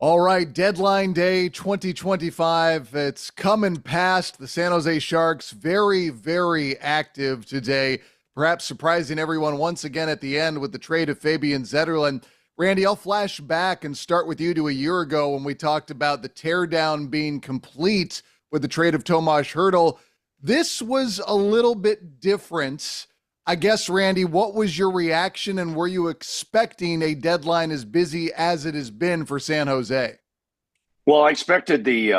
All right, deadline day 2025. It's coming past. The San Jose Sharks very, very active today, perhaps surprising everyone once again at the end with the trade of Fabian Zetterlund. Randy, I'll flash back and start with you to a year ago when we talked about the teardown being complete with the trade of Tomas Hertl. This was a little bit different. I guess, Randy, what was your reaction, and were you expecting a deadline as busy as it has been for San Jose? Well, I expected the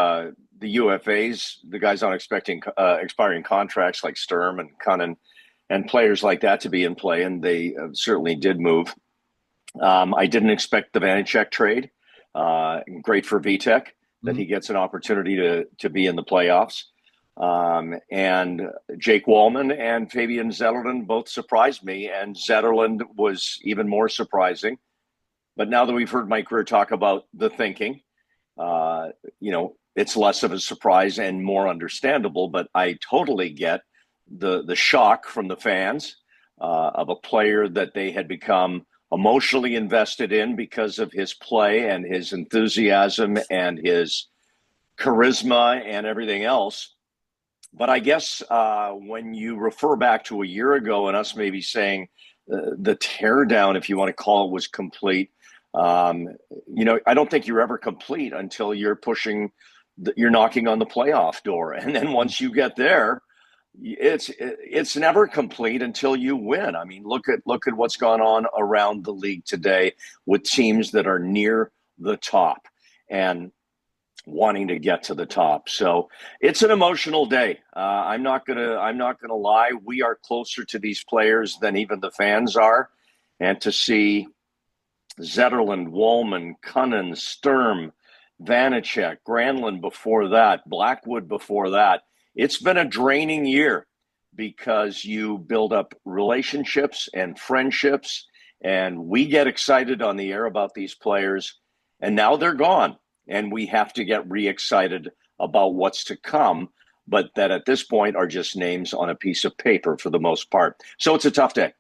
UFAs, the guys on expecting expiring contracts like Sturm and Cunnin, and players like that to be in play, and they certainly did move. I didn't expect the Vanacek trade. Great for Vitek that Mhm. he gets an opportunity to be in the playoffs. And Jake Wallman and Fabian Zetterlund both surprised me, and Zetterlund was even more surprising. But now that we've heard Mike Greer talk about the thinking, it's less of a surprise and more understandable. But I totally get the shock from the fans of a player that they had become emotionally invested in because of his play and his enthusiasm and his charisma and everything else. But I guess when you refer back to a year ago and us maybe saying the teardown, if you want to call it, was complete, I don't think you're ever complete until you're you're knocking on the playoff door. And then once you get there, it's never complete until you win. I mean, look at what's gone on around the league today with teams that are near the top and wanting to get to the top. So it's an emotional day. I'm not gonna lie. We are closer to these players than even the fans are, and to see Zetterlund, Wallman, Cunnin, Sturm, Vanacek, Granlund before that, Blackwood before that. It's been a draining year because you build up relationships and friendships, and we get excited on the air about these players, and now they're gone, and we have to get re-excited about what's to come, but that at this point are just names on a piece of paper for the most part. So it's a tough day.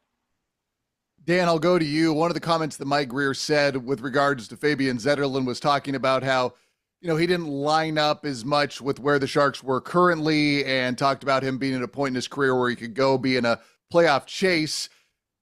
Dan, I'll go to you. One of the comments that Mike Greer said with regards to Fabian Zetterlund was talking about how, he didn't line up as much with where the Sharks were currently, and talked about him being at a point in his career where he could go be in a playoff chase.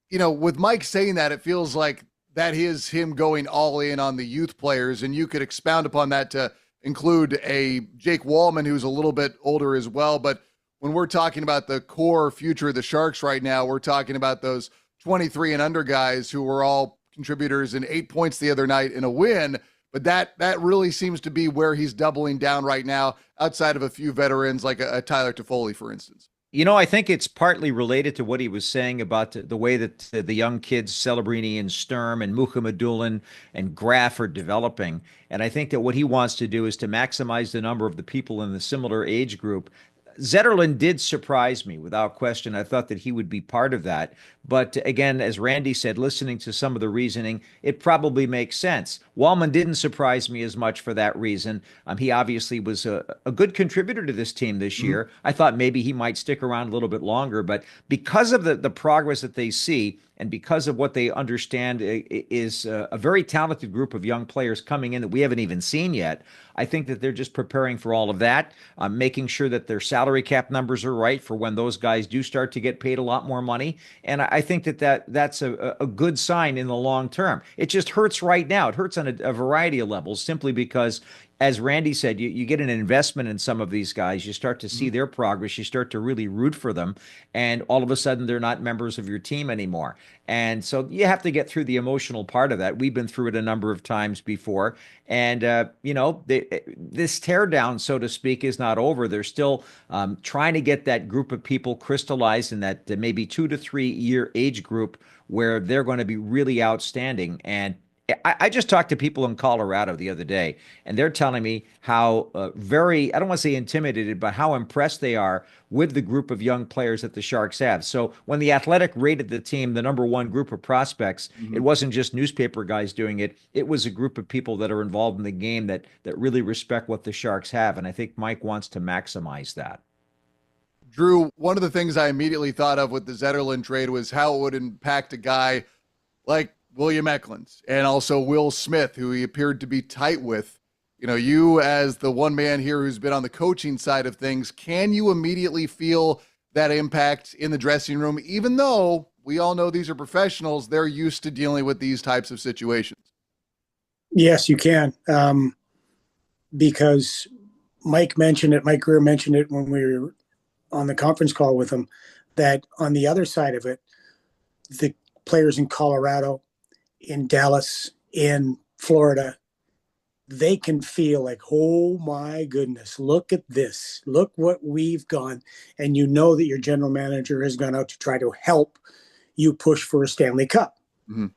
With Mike saying that, it feels like that is him going all in on the youth players, and you could expound upon that to include a Jake Wallman, who's a little bit older as well. But when we're talking about the core future of the Sharks right now, we're talking about those 23 and under guys who were all contributors in 8 points the other night in a win. But that really seems to be where he's doubling down right now, outside of a few veterans like a Tyler Toffoli, for instance. I think it's partly related to what he was saying about the way that the young kids, Celebrini and Sturm and Mukhamadullin and Graf, are developing. And I think that what he wants to do is to maximize the number of the people in the similar age group. Zetterlund did surprise me without question. I thought that he would be part of that. But again, as Randy said, listening to some of the reasoning, it probably makes sense. Wallman didn't surprise me as much for that reason. He obviously was a good contributor to this team this year. I thought maybe he might stick around a little bit longer, but because of the progress that they see, and because of what they understand is a very talented group of young players coming in that we haven't even seen yet, I think that they're just preparing for all of that, making sure that their salary cap numbers are right for when those guys do start to get paid a lot more money. And I think that's a good sign in the long term. It just hurts right now. It hurts on a variety of levels simply because, as Randy said, you get an investment in some of these guys. You start to see their progress. You start to really root for them. And all of a sudden, they're not members of your team anymore. And so you have to get through the emotional part of that. We've been through it a number of times before. And, this teardown, so to speak, is not over. They're still trying to get that group of people crystallized in that maybe 2 to 3 year age group where they're going to be really outstanding. And I just talked to people in Colorado the other day, and they're telling me how I don't want to say intimidated, but how impressed they are with the group of young players that the Sharks have. So when the Athletic rated the team the number one group of prospects, it wasn't just newspaper guys doing it. It was a group of people that are involved in the game that really respect what the Sharks have. And I think Mike wants to maximize that. Drew, one of the things I immediately thought of with the Zetterlund trade was how it would impact a guy like William Eklund and also Will Smith, who he appeared to be tight with. You know, you as the one man here who's been on the coaching side of things, can you immediately feel that impact in the dressing room, even though we all know these are professionals, they're used to dealing with these types of situations? Yes, you can. Because Mike Greer mentioned it when we were on the conference call with him, that on the other side of it, the players in Colorado, in Dallas, in Florida, they can feel like, oh my goodness, look at this. Look what we've gone. And you know that your general manager has gone out to try to help you push for a Stanley Cup. Mm-hmm.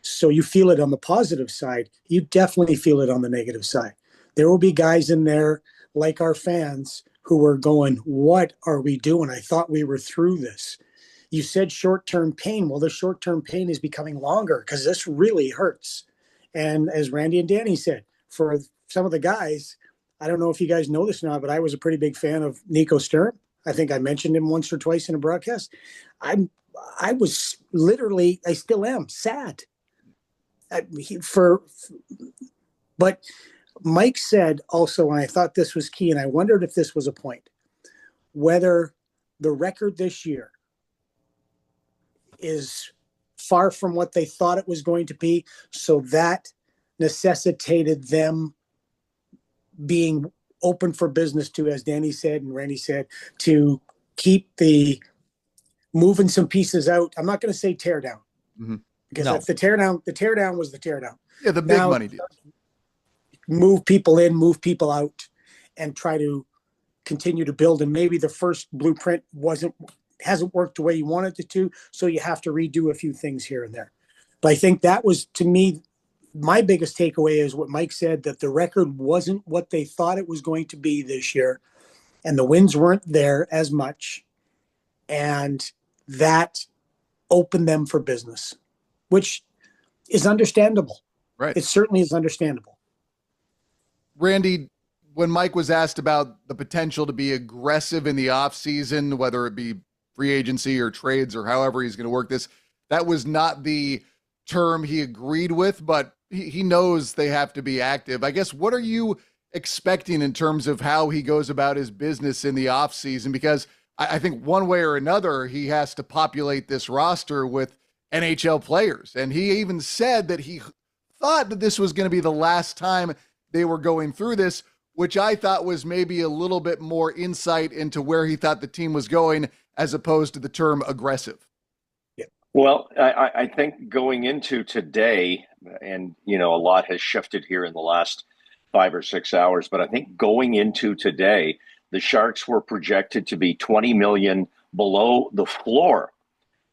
So you feel it on the positive side. You definitely feel it on the negative side. There will be guys in there like our fans who are going, what are we doing? I thought we were through this. You said short-term pain. Well, the short-term pain is becoming longer because this really hurts. And as Randy and Danny said, for some of the guys, I don't know if you guys know this or not, but I was a pretty big fan of Nico Sturm. I think I mentioned him once or twice in a broadcast. I was literally, I still am sad. But Mike said also, and I thought this was key, and I wondered if this was a point, whether the record this year is far from what they thought it was going to be, so that necessitated them being open for business to, as Danny said and Randy said, to keep the moving some pieces out. I'm not going to say tear down, because that's the tear down. The tear down was the tear down. Yeah, the big money deal. Move people in, move people out, and try to continue to build. And maybe the first blueprint hasn't worked the way you wanted it to, so you have to redo a few things here and there. But I think that was, to me, my biggest takeaway is what Mike said, that the record wasn't what they thought it was going to be this year, and the wins weren't there as much, and that opened them for business, which is understandable. Right. It certainly is understandable. Randy, when Mike was asked about the potential to be aggressive in the offseason, whether it be free agency or trades or however he's going to work this, that was not the term he agreed with, but he knows they have to be active. I guess, what are you expecting in terms of how he goes about his business in the offseason? Because I think one way or another, he has to populate this roster with NHL players. And he even said that he thought that this was going to be the last time they were going through this, which I thought was maybe a little bit more insight into where he thought the team was going, as opposed to the term aggressive. Well, I think going into today, and, you know, a lot has shifted here in the last 5 or 6 hours, but I think going into today, the Sharks were projected to be $20 million below the floor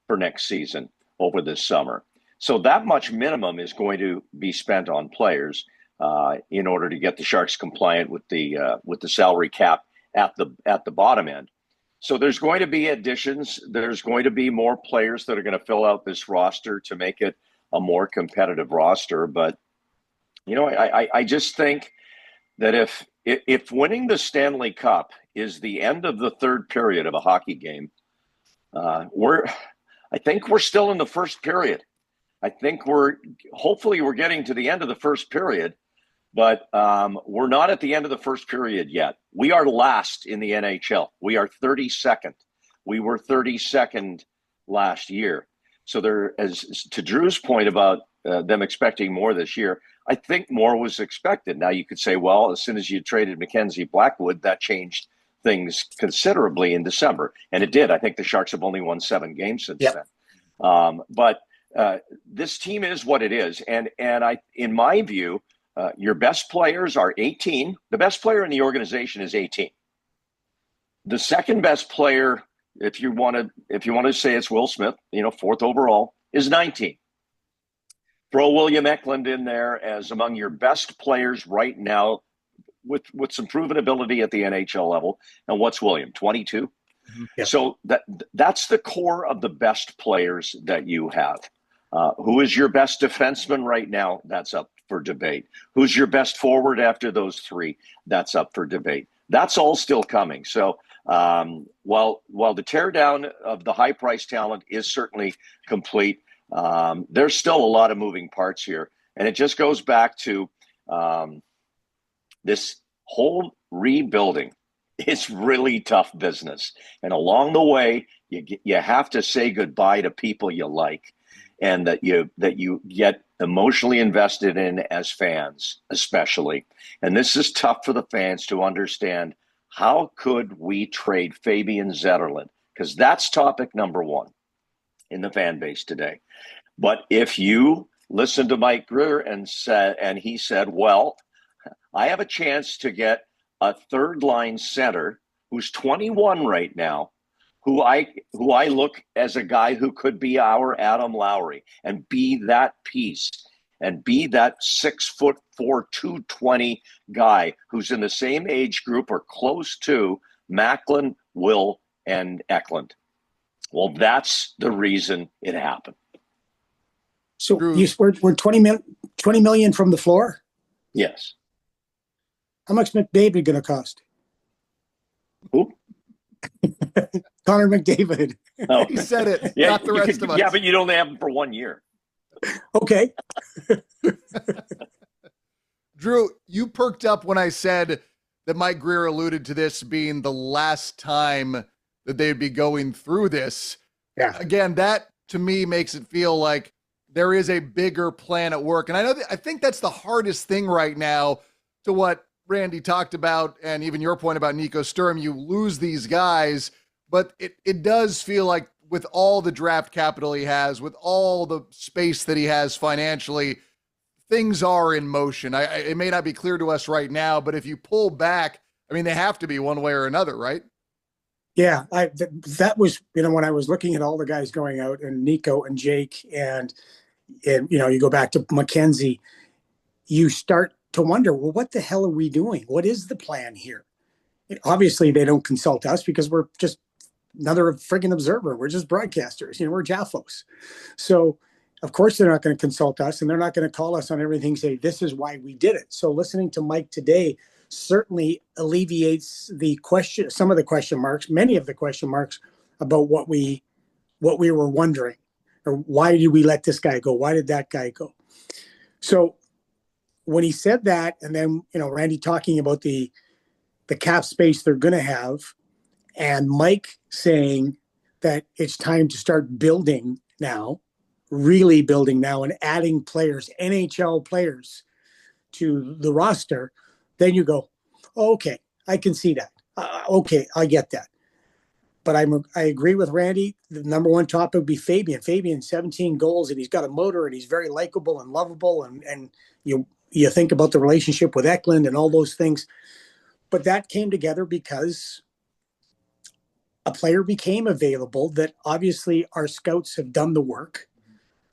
for next season over this summer. So that much minimum is going to be spent on players in order to get the Sharks compliant with the salary cap at the bottom end. So there's going to be additions. There's going to be more players that are going to fill out this roster to make it a more competitive roster. But, you know, I just think that if winning the Stanley Cup is the end of the third period of a hockey game, I think we're still in the first period. I think hopefully we're getting to the end of the first period, but we're not at the end of the first period yet. We are last in the NHL. We are 32nd. We were 32nd last year. So there, as to Drew's point about them expecting more this year, I think more was expected. Now you could say, well, as soon as you traded Mackenzie Blackwood, that changed things considerably in December. And it did. I think the Sharks have only won 7 games since then. But this team is what it is. And in my view, your best players are 18. The best player in the organization is 18. The second best player, if you want to say it's Will Smith, you know, 4th overall, is 19. Throw William Eklund in there as among your best players right now with some proven ability at the NHL level. And what's William, 22? Mm-hmm. Yep. So that's the core of the best players that you have. Who is your best defenseman right now? That's up for debate. Who's your best forward after those 3? That's up for debate. That's all still coming. So while the teardown of the high-priced talent is certainly complete, There's still a lot of moving parts here. And it just goes back to this whole rebuilding. It's really tough business. And along the way, you have to say goodbye to people you like and that you get emotionally invested in as fans, especially. And this is tough for the fans to understand. How could we trade Fabian Zetterlund? Because that's topic number one in the fan base today. But if you listen to Mike Grier and he said, well, I have a chance to get a third line center who's 21 right now, who I look as a guy who could be our Adam Lowry and be that piece and be that 6'4", 220 guy who's in the same age group or close to Macklin, Will, and Eklund. Well, that's the reason it happened. So we're 20 million from the floor? Yes. How much McDavid going to cost? Who? Connor McDavid. Oh. He said it, Yeah, not the rest of us. Yeah, but you'd only have him for 1 year. Okay. Drew, you perked up when I said that Mike Grier alluded to this being the last time that they'd be going through this. Yeah. Again, that to me makes it feel like there is a bigger plan at work. And I think that's the hardest thing right now, to what Randy talked about, and even your point about Nico Sturm. You lose these guys, but it does feel like with all the draft capital he has, with all the space that he has financially, things are in motion. It may not be clear to us right now, but if you pull back, I mean, they have to be one way or another, right? Yeah, that was, when I was looking at all the guys going out, and Nico and Jake, and you go back to Mackenzie, you start to wonder, well, what the hell are we doing? What is the plan here? Obviously, they don't consult us because we're just another friggin' observer. We're just broadcasters. We're Jaffos. So, of course, they're not going to consult us, and they're not going to call us on everything, say, this is why we did it. So listening to Mike today certainly alleviates some of the question marks, many of the question marks about what we were wondering, or why did we let this guy go? Why did that guy go? So when he said that, and then, Randy talking about the cap space they're going to have, and Mike saying that it's time to start building now, really building now, and adding players, NHL players to the roster, then you go, oh, okay, I can see that. Okay, I get that. But I agree with Randy. The number one topic would be Fabian. Fabian, 17 goals, and he's got a motor, and he's very likable and lovable, and you think about the relationship with Eklund and all those things. But that came together because a player became available that obviously our scouts have done the work,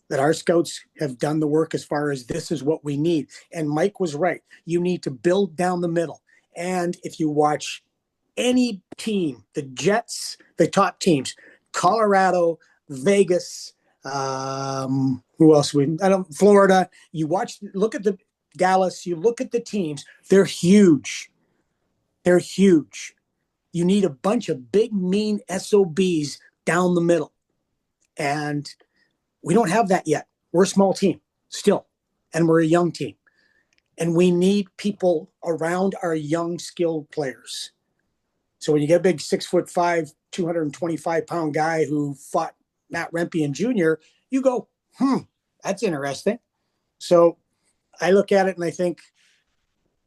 as far as this is what we need. And Mike was right. You need to build down the middle. And if you watch any team, the Jets, the top teams, Colorado, Vegas, who else? Florida. Look at the Dallas. You look at the teams. They're huge. They're huge. You need a bunch of big, mean SOBs down the middle. And we don't have that yet. We're a small team still, and we're a young team. And we need people around our young, skilled players. So when you get a big 6'5", 225-pound guy who fought Matt Rempian Jr., you go, that's interesting. So I look at it and I think,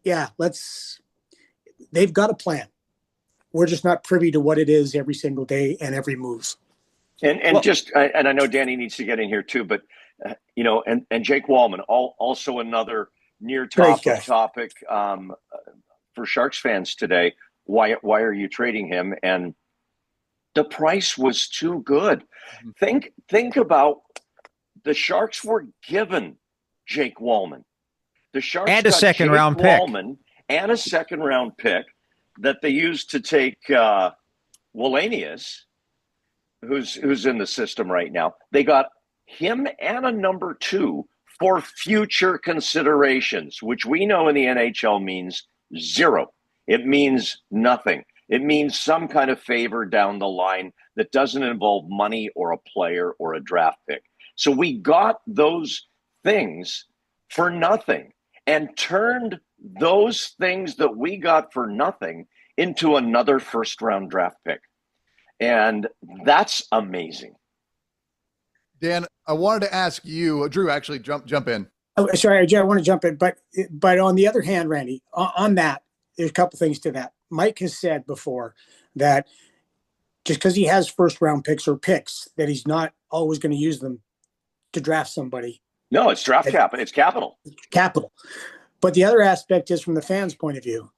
yeah, they've got a plan. We're just not privy to what it is every single day and every move. And I know Danny needs to get in here too, but and Jake Wallman, also another near topic for Sharks fans today. Why are you trading him? And the price was too good. Think about, the Sharks were given Jake Wallman. The Sharks and a second round pick, and a second round pick that they used to take Wallenius, who's in the system right now. They got him and a number 2 for future considerations, which we know in the NHL means zero. It means nothing. It means some kind of favor down the line that doesn't involve money or a player or a draft pick. So we got those things for nothing and turned those things that we got for nothing into another first-round draft pick. And that's amazing. Dan, I wanted to ask you, Drew, actually jump in. Oh, sorry, Jay, I want to jump in, but on the other hand, Randy, on that, there's a couple things to that. Mike has said before that just because he has first round picks or picks, that he's not always going to use them to draft somebody. No, it's draft capital. It's capital. Capital. But the other aspect is from the fans' point of view,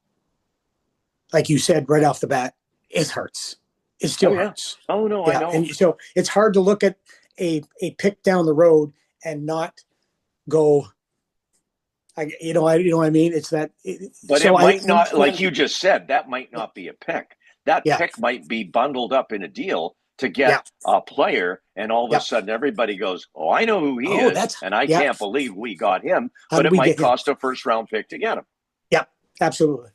like you said right off the bat, it hurts. It still hurts. Oh no, yeah. I know. And so it's hard to look at a pick down the road and not go. You know what I mean? It's that. But so it might not, like you just said, that might not be a pick. That pick might be bundled up in a deal to get a player, and all of a sudden everybody goes, "Oh, I know who he is, and I can't believe we got him." But it might cost a first-round pick to get him. Yeah, absolutely.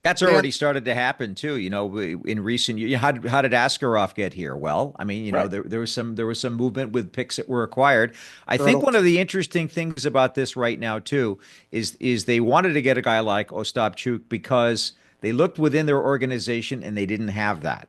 That's already started to happen too. You know, in recent years, how did Askarov get here? Well, I mean, you know, there was some movement with picks that were acquired. I think one of the interesting things about this right now too is they wanted to get a guy like Ostapchuk because they looked within their organization and they didn't have that.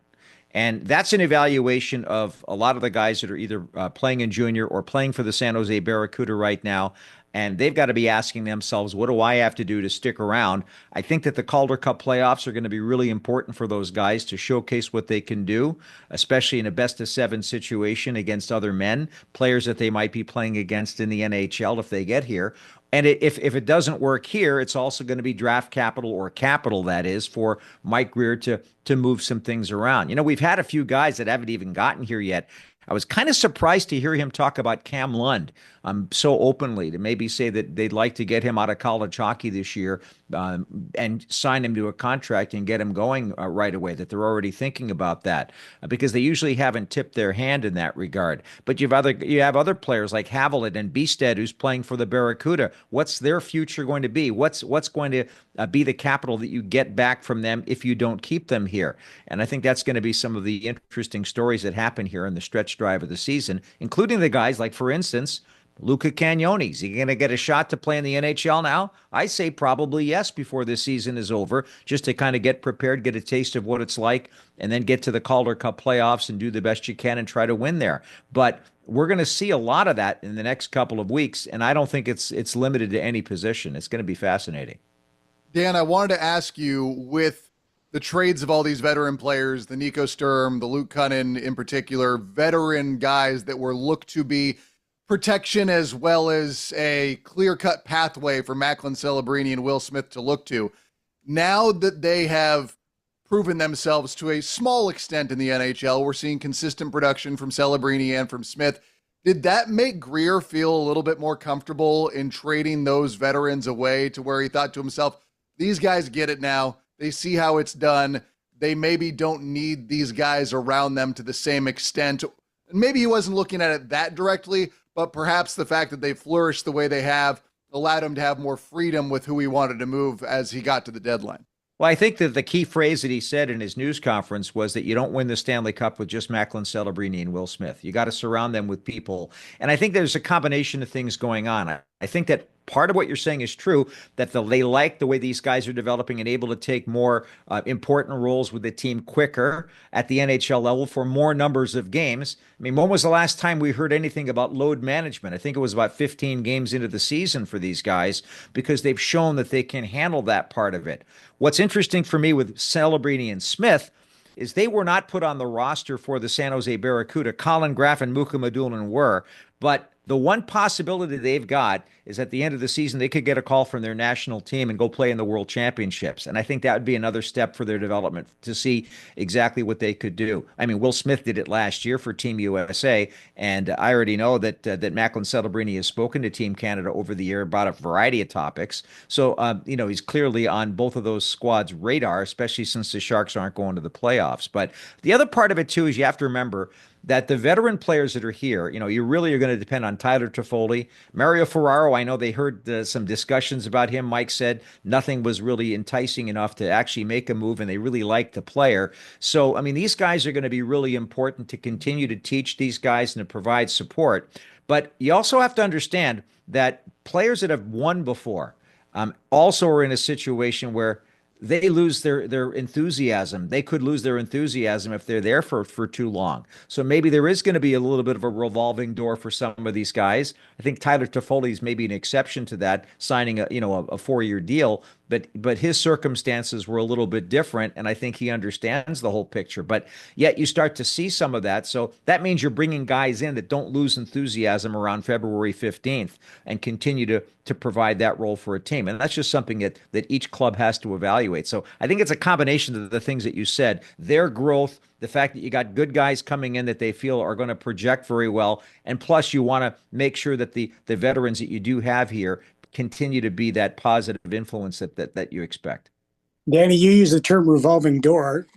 And that's an evaluation of a lot of the guys that are either playing in junior or playing for the San Jose Barracuda right now. And they've got to be asking themselves, what do I have to do to stick around? I think that the Calder Cup playoffs are going to be really important for those guys to showcase what they can do, especially in a best-of-7 situation against other men, players that they might be playing against in the NHL if they get here. And if it doesn't work here, it's also going to be draft capital, or capital, that is, for Mike Grier to move some things around. You know, we've had a few guys that haven't even gotten here yet. I was kind of surprised to hear him talk about Cam Lund so openly, to maybe say that they'd like to get him out of college hockey this year and sign him to a contract and get him going right away, that they're already thinking about that because they usually haven't tipped their hand in that regard. But you have other players like Haviland and Bistad who's playing for the Barracuda. What's their future going to be? What's going to be the capital that you get back from them if you don't keep them here? And I think that's going to be some of the interesting stories that happen here in the stretch drive of the season, including the guys like, for instance, Luca Cagnoni. Is he going to get a shot to play in the NHL now? I say probably yes before this season is over, just to kind of get prepared, get a taste of what it's like, and then get to the Calder Cup playoffs and do the best you can and try to win there. But we're going to see a lot of that in the next couple of weeks, and I don't think it's limited to any position. It's going to be fascinating. Dan, I wanted to ask you, with the trades of all these veteran players, the Nico Sturm, the Luke Cunnin in particular, veteran guys that were looked to be protection as well as a clear-cut pathway for Macklin Celebrini and Will Smith to look to. Now that they have proven themselves to a small extent in the NHL, we're seeing consistent production from Celebrini and from Smith. Did that make Grier feel a little bit more comfortable in trading those veterans away, to where he thought to himself, these guys get it now, they see how it's done, they maybe don't need these guys around them to the same extent? Maybe he wasn't looking at it that directly, but perhaps the fact that they flourished the way they have allowed him to have more freedom with who he wanted to move as he got to the deadline. Well, I think that the key phrase that he said in his news conference was that you don't win the Stanley Cup with just Macklin Celebrini and Will Smith. You got to surround them with people. And I think there's a combination of things going on. I think that part of what you're saying is true, that they like the way these guys are developing and able to take more important roles with the team quicker at the NHL level for more numbers of games. I mean, when was the last time we heard anything about load management? I think it was about 15 games into the season for these guys, because they've shown that they can handle that part of it. What's interesting for me with Celebrini and Smith is they were not put on the roster for the San Jose Barracuda. Colin Graff and Muka Madulin were, but the one possibility they've got is at the end of the season, they could get a call from their national team and go play in the World Championships. And I think that would be another step for their development to see exactly what they could do. I mean, Will Smith did it last year for Team USA, and I already know that Macklin Celebrini has spoken to Team Canada over the year about a variety of topics. So, he's clearly on both of those squads' radar, especially since the Sharks aren't going to the playoffs. But the other part of it, too, is you have to remember that the veteran players that are here, you really are going to depend on Tyler Toffoli. Mario Ferraro, I know they heard some discussions about him. Mike said nothing was really enticing enough to actually make a move, and they really liked the player. So, I mean, these guys are going to be really important to continue to teach these guys and to provide support. But you also have to understand that players that have won before also are in a situation where they lose their enthusiasm. They could lose their enthusiasm if they're there for too long. So maybe there is going to be a little bit of a revolving door for some of these guys. I think Tyler Toffoli's maybe an exception to that, signing a 4-year deal. But his circumstances were a little bit different, and I think he understands the whole picture. But yet you start to see some of that. So that means you're bringing guys in that don't lose enthusiasm around February 15th and continue to provide that role for a team. And that's just something that each club has to evaluate. So I think it's a combination of the things that you said, their growth, the fact that you got good guys coming in that they feel are going to project very well, and plus you want to make sure that the veterans that you do have here continue to be that positive influence that you expect. Danny, you use the term revolving door,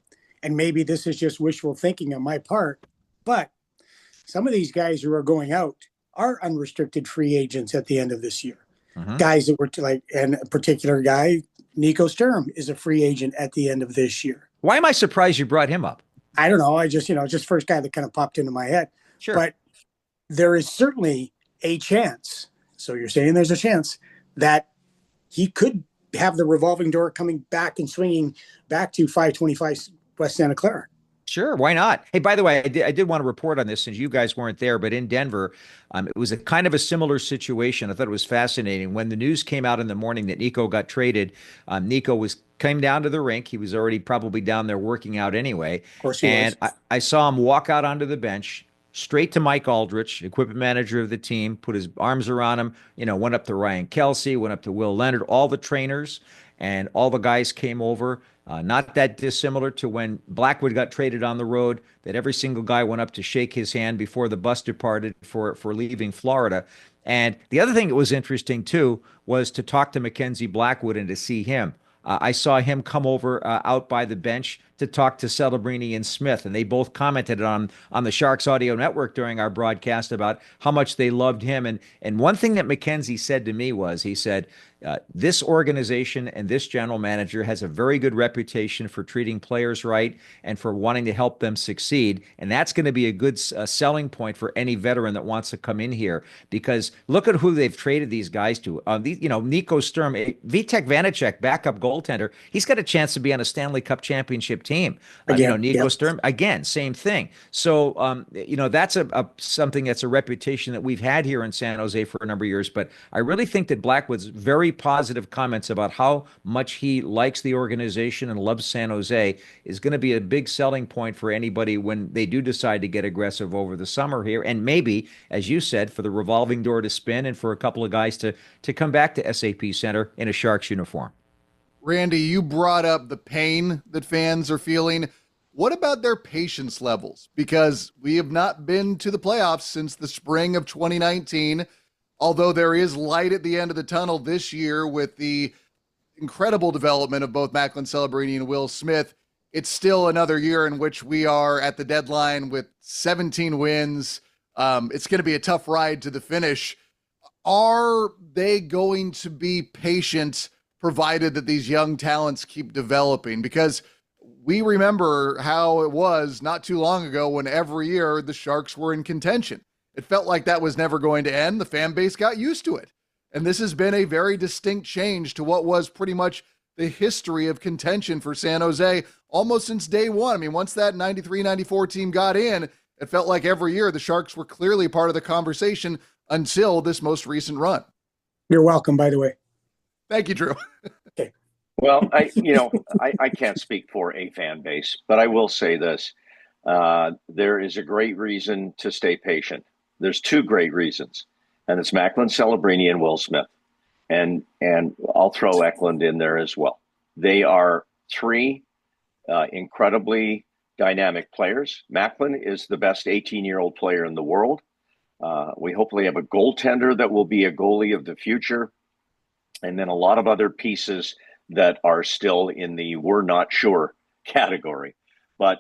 and maybe this is just wishful thinking on my part, but some of these guys who are going out are unrestricted free agents at the end of this year. Guys that were and a particular guy, Nico Sturm, is a free agent at the end of this year. Why am I surprised you brought him up? I don't know. I just first guy that kind of popped into my head. Sure. But there is certainly a chance. So you're saying there's a chance that he could have the revolving door coming back and swinging back to 525 West Santa Clara. Sure, why not? Hey, by the way, I did want to report on this since you guys weren't there, but in Denver, it was a kind of a similar situation. I thought it was fascinating. When the news came out in the morning that Nico got traded, Nico came down to the rink. He was already probably down there working out anyway. Of course he was. I saw him walk out onto the bench, straight to Mike Aldrich, equipment manager of the team, put his arms around him, went up to Ryan Kelsey, went up to Will Leonard, all the trainers, and all the guys came over. Not that dissimilar to when Blackwood got traded on the road, that every single guy went up to shake his hand before the bus departed for leaving Florida. And the other thing that was interesting, too, was to talk to Mackenzie Blackwood and to see him. I saw him come over out by the bench to talk to Celebrini and Smith, and they both commented on the Sharks Audio Network during our broadcast about how much they loved him. And one thing that Mackenzie said to me was, he said, this organization and this general manager has a very good reputation for treating players right and for wanting to help them succeed. And that's going to be a good selling point for any veteran that wants to come in here, because look at who they've traded these guys to. Nico Sturm, Vitek Vanacek, backup goaltender, he's got a chance to be on a Stanley Cup championship team. Nico Sturm, again, same thing. So, that's something that's a reputation that we've had here in San Jose for a number of years. But I really think that Blackwood's very positive comments about how much he likes the organization and loves San Jose is going to be a big selling point for anybody when they do decide to get aggressive over the summer here. And maybe, as you said, for the revolving door to spin and for a couple of guys to come back to SAP Center in a Sharks uniform. Randy, you brought up the pain that fans are feeling. What about their patience levels? Because we have not been to the playoffs since the spring of 2019. Although there is light at the end of the tunnel this year with the incredible development of both Macklin Celebrini and Will Smith, it's still another year in which we are at the deadline with 17 wins. It's going to be a tough ride to the finish. Are they going to be patient, provided that these young talents keep developing? Because we remember how it was not too long ago when every year the Sharks were in contention. It felt like that was never going to end. The fan base got used to it. And this has been a very distinct change to what was pretty much the history of contention for San Jose almost since day one. I mean, once that 93-94 team got in, it felt like every year the Sharks were clearly part of the conversation until this most recent run. You're welcome, by the way. Thank you, Drew. Okay. Well, I can't speak for a fan base, but I will say this. There is a great reason to stay patient. There's two great reasons, and it's Macklin Celebrini and Will Smith. And I'll throw Eklund in there as well. They are three incredibly dynamic players. Macklin is the best 18-year-old player in the world. We hopefully have a goaltender that will be a goalie of the future. And then a lot of other pieces that are still in the we're not sure category. But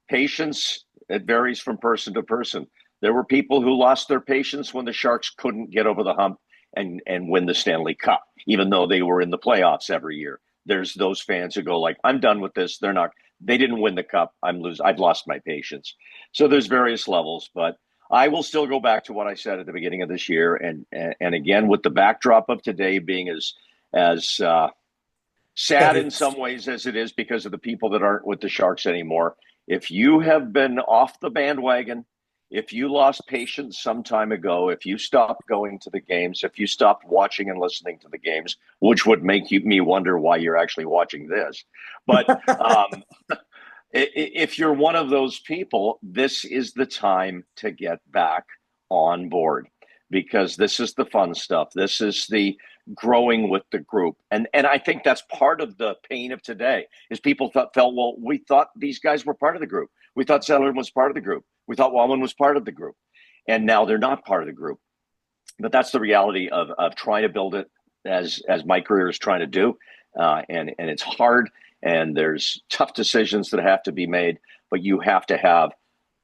patience, it varies from person to person. There were people who lost their patience when the Sharks couldn't get over the hump and win the Stanley Cup, even though they were in the playoffs every year. There's those fans who go like, I'm done with this. They didn't win the cup. I've lost my patience. So there's various levels, but I will still go back to what I said at the beginning of this year, and again with the backdrop of today being as sad in some ways as it is because of the people that aren't with the Sharks anymore. If you have been off the bandwagon, if you lost patience some time ago, if you stopped going to the games, if you stopped watching and listening to the games, which would make me wonder why you're actually watching this, but if you're one of those people, this is the time to get back on board, because this is the fun stuff. This is the growing with the group. And I think that's part of the pain of today is people felt, well, we thought these guys were part of the group. We thought Zetterlund was part of the group. We thought Wallman was part of the group. And now they're not part of the group. But that's the reality of trying to build it as Mike Grier is trying to do. And it's hard, and there's tough decisions that have to be made, but you have to have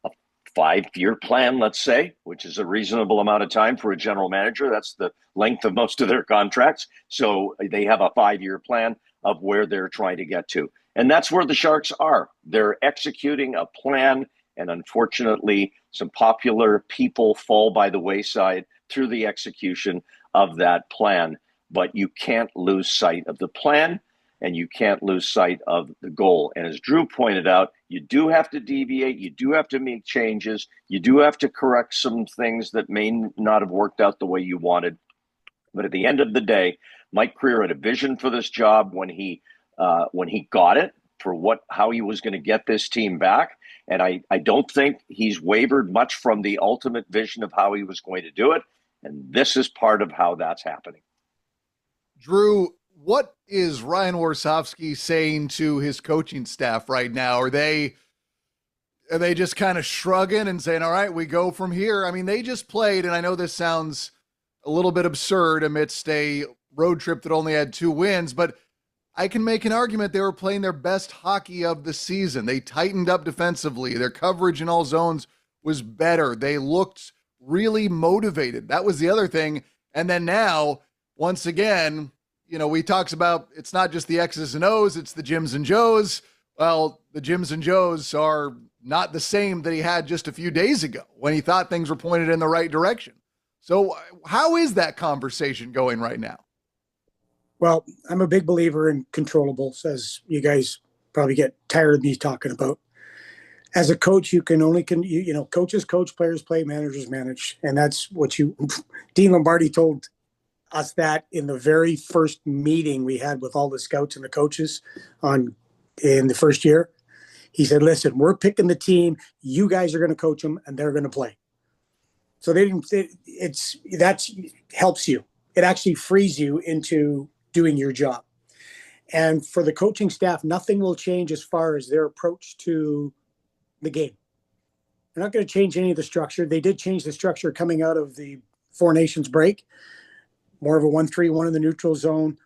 a 5-year plan, let's say, which is a reasonable amount of time for a general manager. That's the length of most of their contracts. So they have a 5-year plan of where they're trying to get to. And that's where the Sharks are. They're executing a plan, and unfortunately, some popular people fall by the wayside through the execution of that plan. But you can't lose sight of the plan, and you can't lose sight of the goal. And as Drew pointed out, you do have to deviate. You do have to make changes. You do have to correct some things that may not have worked out the way you wanted. But at the end of the day, Mike Grier had a vision for this job when he got it, for how he was going to get this team back. And I don't think he's wavered much from the ultimate vision of how he was going to do it. And this is part of how that's happening. Drew, what is Ryan Warsofsky saying to his coaching staff right now? Are they just kind of shrugging and saying, all right, we go from here? I mean, they just played, and I know this sounds a little bit absurd amidst a road trip that only had 2 wins, but I can make an argument they were playing their best hockey of the season. They tightened up defensively. Their coverage in all zones was better. They looked really motivated. That was the other thing. And then now, once again, we talks about it's not just the X's and O's, it's the Jims and Joes. Well, the Jims and Joes are not the same that he had just a few days ago when he thought things were pointed in the right direction. So how is that conversation going right now? Well, I'm a big believer in controllables, as you guys probably get tired of me talking about. As a coach, you can only coaches coach, players play, managers manage. And that's what Dean Lombardi told us that in the very first meeting we had with all the scouts and the coaches in the first year. He said, listen, we're picking the team. You guys are going to coach them, and they're going to play. So that helps you. It actually frees you into doing your job. And for the coaching staff, nothing will change as far as their approach to the game. They're not going to change any of the structure. They did change the structure coming out of the Four Nations break. More of a 1-3-1 in the neutral zone,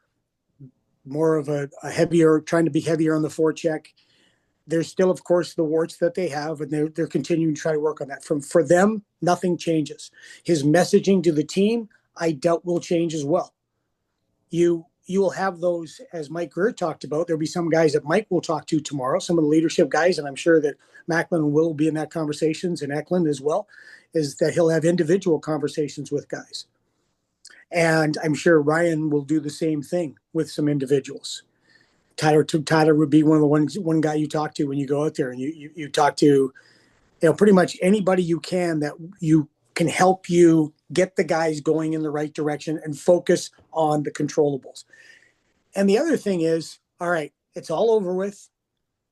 more of a heavier, trying to be heavier on the forecheck. There's still, of course, the warts that they have, and they're continuing to try to work on that. For them, nothing changes. His messaging to the team, I doubt will change as well. You will have those, as Mike Grier talked about. There'll be some guys that Mike will talk to tomorrow, some of the leadership guys, and I'm sure that Macklin will be in that conversations, and Eklund as well, is that he'll have individual conversations with guys. And I'm sure Ryan will do the same thing with some individuals. Tyler would be one guy you talk to when you go out there, and you talk to, pretty much anybody you can that you can help you get the guys going in the right direction and focus on the controllables. And the other thing is, all right, it's all over with.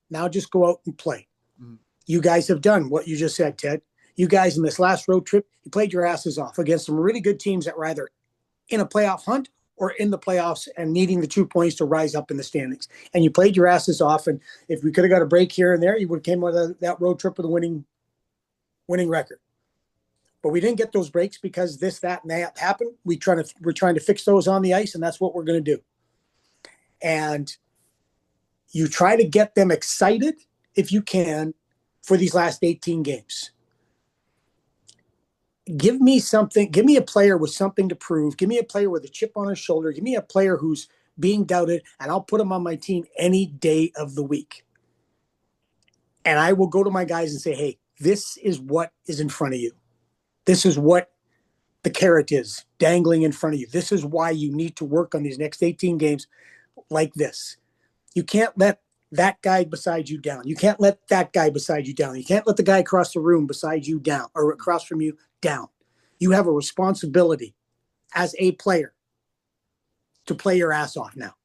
Now just go out and play. Mm-hmm. You guys have done what you just said, Ted. You guys in this last road trip, you played your asses off against some really good teams that were either in a playoff hunt or in the playoffs and needing the 2 points to rise up in the standings. And you played your asses off. And if we could have got a break here and there, you would have came out of that road trip with a winning record. But we didn't get those breaks because this, that, and that happened. We're trying to fix those on the ice, and that's what we're going to do. And you try to get them excited, if you can, for these last 18 games. Give me something. Give me a player with something to prove. Give me a player with a chip on his shoulder. Give me a player who's being doubted, and I'll put him on my team any day of the week. And I will go to my guys and say, hey, this is what is in front of you. This is what the carrot is dangling in front of you. This is why you need to work on these next 18 games like this. You can't let that guy beside you down. You can't let that guy beside you down. You can't let the guy across the room beside you down or across from you down. You have a responsibility as a player to play your ass off now.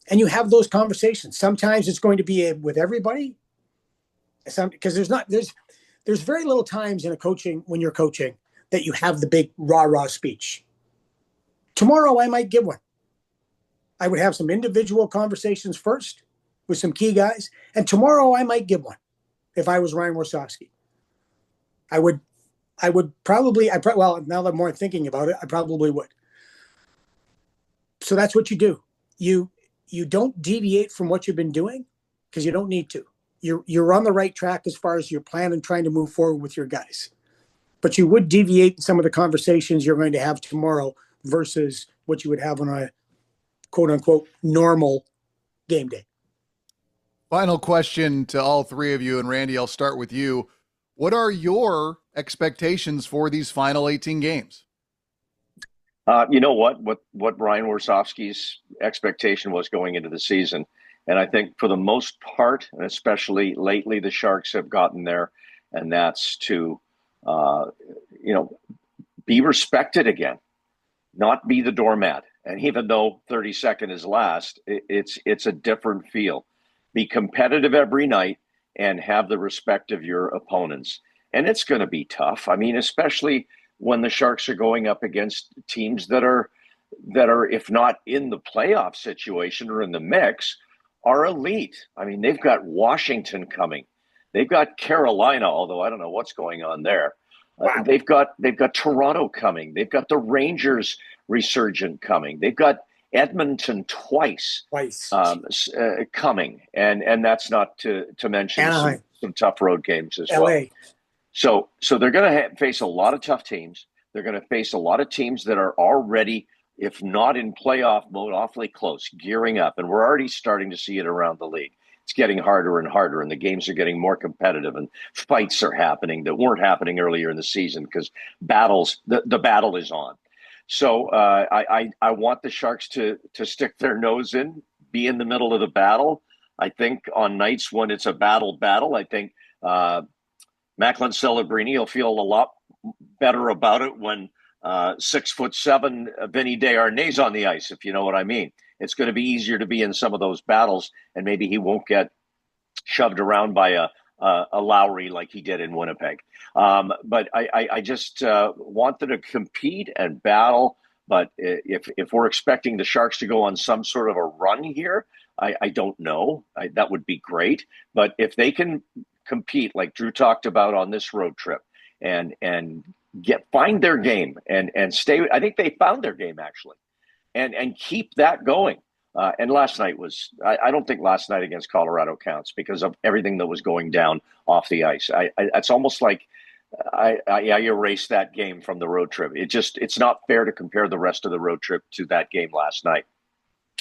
And you have those conversations. Sometimes it's going to be with everybody. Because there's very little times in a coaching, when you're coaching, that you have the big rah-rah speech. Tomorrow I might give one. I would have some individual conversations first with some key guys, and tomorrow I might give one. If I was Ryan Rusanowsky, I would probably, well, now that I'm more thinking about it, I probably would. So that's what you do. You don't deviate from what you've been doing because you don't need to. You're on the right track as far as your plan and trying to move forward with your guys. But you would deviate in some of the conversations you're going to have tomorrow versus what you would have on a quote unquote normal game day. Final question to all three of you, and Randy, I'll start with you. What are your expectations for these final 18 games? You know what Ryan Warsofsky's expectation was going into the season. And I think for the most part, and especially lately, the Sharks have gotten there, and that's to, be respected again, not be the doormat. And even though 32nd is last, it's a different feel. Be competitive every night and have the respect of your opponents. And it's going to be tough. I mean, especially when the Sharks are going up against teams that are, if not in the playoff situation or in the mix, are elite. I mean, they've got Washington coming. They've got Carolina, although I don't know what's going on there. Wow. They've got Toronto coming. They've got the Rangers resurgent coming. They've got Edmonton twice. Coming, and that's not to mention some tough road games as LA. Well. So they're going to face a lot of tough teams. They're going to face a lot of teams that are already, if not in playoff mode, awfully close, gearing up, and we're already starting to see it around the league. It's getting harder and harder, and the games are getting more competitive, and fights are happening that weren't happening earlier in the season because the battle is on. So I want the Sharks to stick their nose in, be in the middle of the battle. I think on nights when it's a battle, I think Macklin Celebrini will feel a lot better about it when 6'7" Vinny Desharnais on the ice, if you know what I mean. It's going to be easier to be in some of those battles, and maybe he won't get shoved around by a Lowry like he did in Winnipeg. But I just want them to compete and battle. But if we're expecting the Sharks to go on some sort of a run here, I don't know. That would be great. But if they can compete like Drew talked about on this road trip and find their game and stay, I think they found their game actually, and keep that going. And last night was, I don't think last night against Colorado counts because of everything that was going down off the ice. It's almost like I erased that game from the road trip. It's not fair to compare the rest of the road trip to that game last night.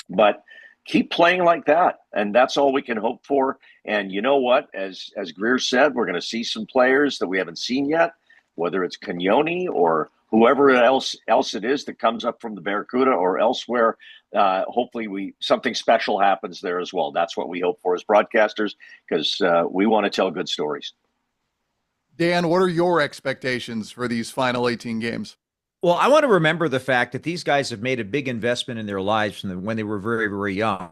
But keep playing like that, and that's all we can hope for. And you know what? As Greer said, we're going to see some players that we haven't seen yet, whether it's Cagnoni or whoever else it is that comes up from the Barracuda or elsewhere. Hopefully something special happens there as well. That's what we hope for as broadcasters, because we want to tell good stories. Dan, what are your expectations for these final 18 games? Well, I want to remember the fact that these guys have made a big investment in their lives when they were very, very young.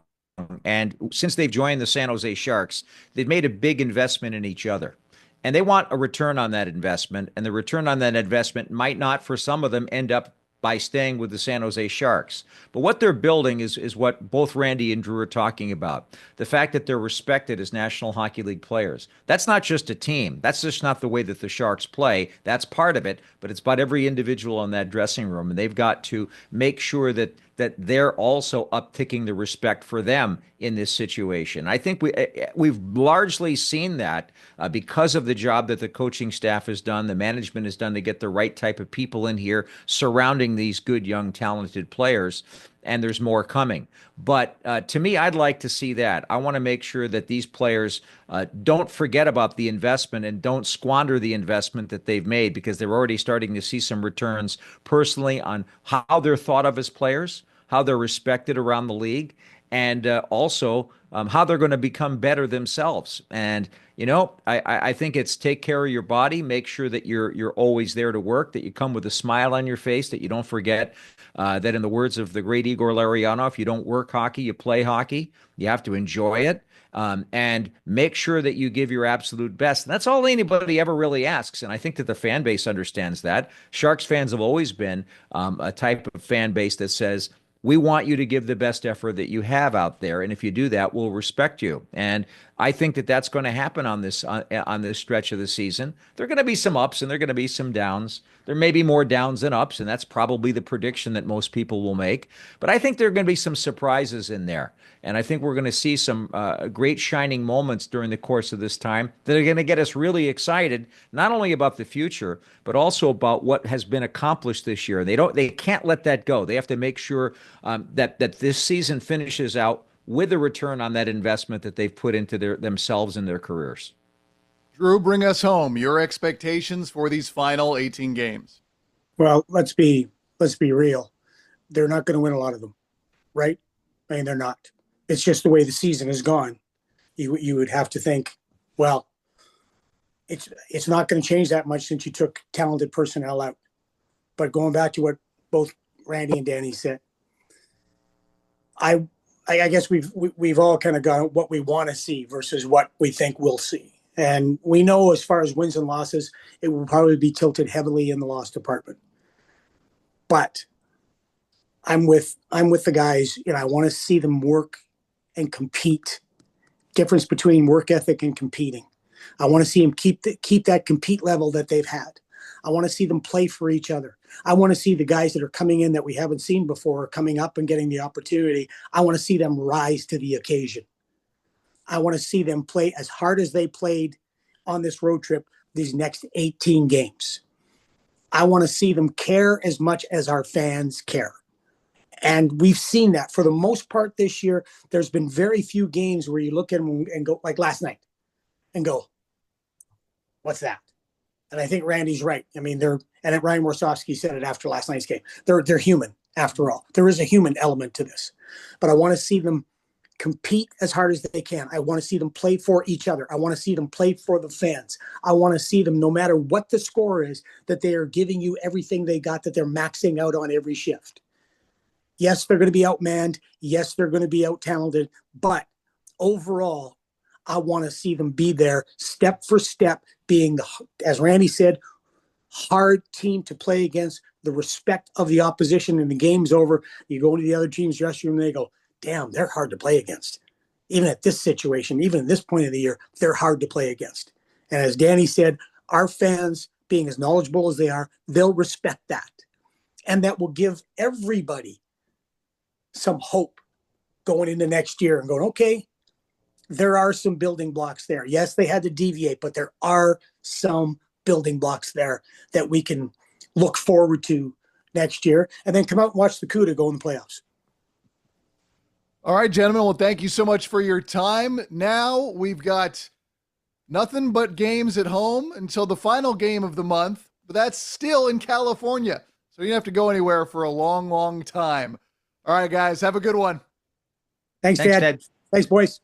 And since they've joined the San Jose Sharks, they've made a big investment in each other. And they want a return on that investment. And the return on that investment might not, for some of them, end up by staying with the San Jose Sharks. But what they're building is what both Randy and Drew are talking about. The fact that they're respected as National Hockey League players. That's not just a team. That's just not the way that the Sharks play. That's part of it, but it's about every individual in that dressing room. And they've got to make sure that they're also upticking the respect for them in this situation. I think we've largely seen that because of the job that the coaching staff has done, the management has done to get the right type of people in here surrounding these good, young, talented players. and there's more coming. But to me, I'd like to see that. I want to make sure that these players don't forget about the investment and don't squander the investment that they've made, because they're already starting to see some returns personally on how they're thought of as players, how they're respected around the league, and also how they're going to become better themselves. And I think it's take care of your body, make sure that you're always there to work, that you come with a smile on your face, that you don't forget that, in the words of the great Igor Larionov, you don't work hockey, you play hockey. You have to enjoy it. And make sure that you give your absolute best. And that's all anybody ever really asks. And I think that the fan base understands that. Sharks fans have always been a type of fan base that says, we want you to give the best effort that you have out there, and if you do that, we'll respect you. And I think that that's going to happen on this stretch of the season. There are going to be some ups and there are going to be some downs. There may be more downs than ups, and that's probably the prediction that most people will make. But I think there are going to be some surprises in there, and I think we're going to see some great shining moments during the course of this time that are going to get us really excited, not only about the future, but also about what has been accomplished this year. They can't let that go. They have to make sure that this season finishes out with a return on that investment that they've put into themselves and their careers. Drew, bring us home. Your expectations for these final 18 games. Well, let's be real. They're not going to win a lot of them, right? I mean, they're not. It's just the way the season has gone. You would have to think, well, it's not going to change that much since you took talented personnel out. But going back to what both Randy and Danny said, I guess we've all kind of got what we want to see versus what we think we'll see. And we know, as far as wins and losses, it will probably be tilted heavily in the loss department. But I'm with the guys. I want to see them work and compete. Difference between work ethic and competing. I want to see them keep that compete level that they've had. I want to see them play for each other. I want to see the guys that are coming in that we haven't seen before coming up and getting the opportunity. I want to see them rise to the occasion. I want to see them play as hard as they played on this road trip these next 18 games. I want to see them care as much as our fans care. And we've seen that for the most part this year. There's been very few games where you look at them and go, like last night, and go, what's that? And I think Randy's right. I mean, and Ryan Warsofsky said it after last night's game. They're human, after all. There is a human element to this. But I want to see them compete as hard as they can. I want to see them play for each other. I want to see them play for the fans. I want to see them, no matter what the score is, that they are giving you everything they got, that they're maxing out on every shift. Yes, they're going to be outmanned. Yes, they're going to be out-talented. But overall, I want to see them be there step for step, being, as Randy said, hard team to play against, the respect of the opposition, and the game's over. You go into the other team's dressing room and they go, damn, they're hard to play against. Even at this situation, even at this point of the year, they're hard to play against. And as Danny said, our fans, being as knowledgeable as they are, they'll respect that. And that will give everybody some hope going into next year and going, okay, there are some building blocks there. Yes, they had to deviate, but there are some building blocks there that we can look forward to next year, and then come out and watch the CUDA go in the playoffs. All right, gentlemen. Well, thank you so much for your time. Now we've got nothing but games at home until the final game of the month, but that's still in California. So you don't have to go anywhere for a long, long time. All right, guys, have a good one. Thanks, Ted. Thanks, boys.